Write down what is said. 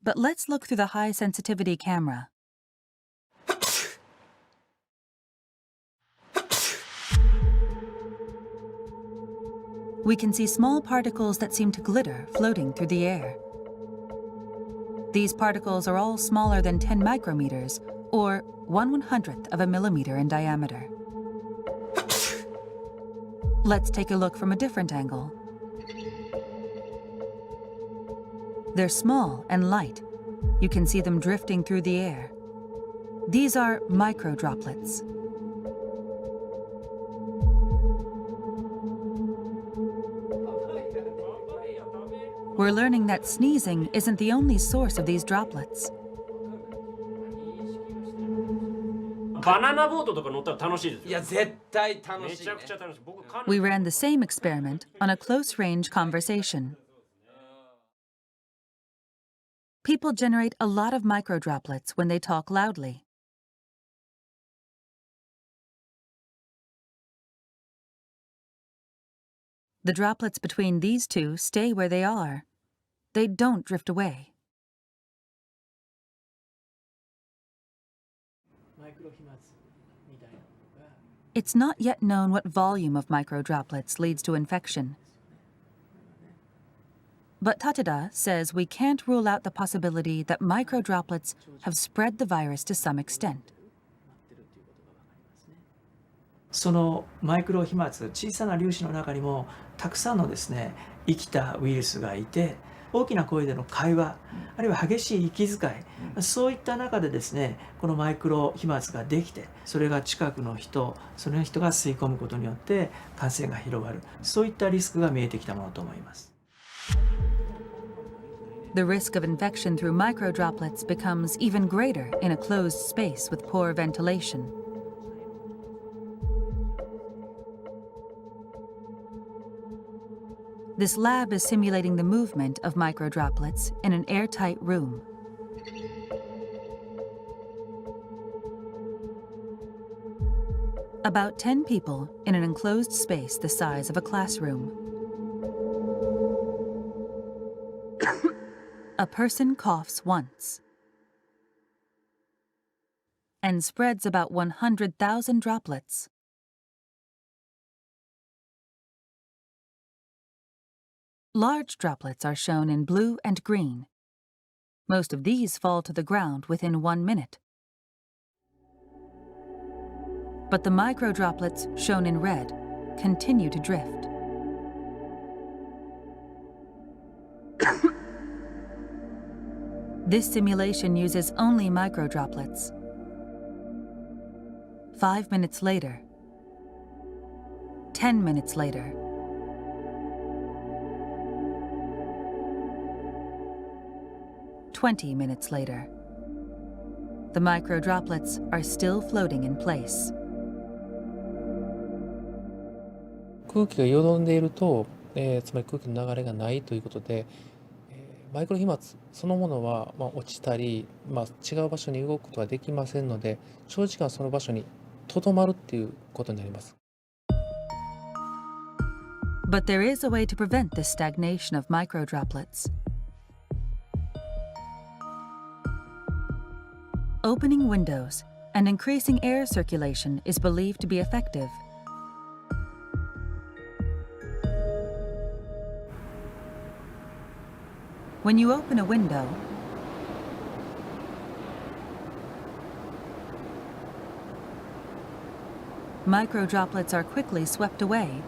But let's look through the high-sensitivity camera. We can see small particles that seem to glitter floating through the air. These particles are all smaller than 10 micrometers, or 1/100th of a millimeter in diameter. Let's take a look from a different angle. They're small and light. You can see them drifting through the air. These are microdroplets. We're learning that sneezing isn't the only source of these droplets. We ran the same experiment on a close-range conversation. People generate a lot of microdroplets when they talk loudly. The droplets between these two stay where they are. They don't drift away. It's not yet known what volume of microdroplets leads to infection. But Tateda says we can't rule out the possibility that microdroplets have spread the virus to some extent. そのマイクロ飛沫、小さな粒子の中にもたくさんのですね、生きたウイルスがいて、大きな声での会話、あるいは激しい息遣い、そういった中でですね、このマイクロ飛沫ができて、それが近くの人、その人が吸い込むことによって感染が広がる、そういったリスクが見えてきたものと思います。The risk of infection through microdroplets becomes even greater in a closed space with poor ventilation. This lab is simulating the movement of microdroplets in an airtight room. About 10 people in an enclosed space the size of a classroom. A person coughs once and spreads about 100,000 droplets. Large droplets are shown in blue and green. Most of these fall to the ground within 1 minute. But the microdroplets, shown in red, continue to drift. This simulation uses only microdroplets. 5 minutes later, 10 minutes later, 20 minutes later, the microdroplets are still floating in place. 空気がよどんでいると、つまり空気の流れがないということで、マイクロ飛沫そのものは、落ちたり、違う場所に動くことができませんので、長時間その場所にとどまるっていうことになります。But there is a way to prevent this stagnation of microdroplets. Opening windows and increasing air circulation is believed to be effective. When you open a window, microdroplets are quickly swept away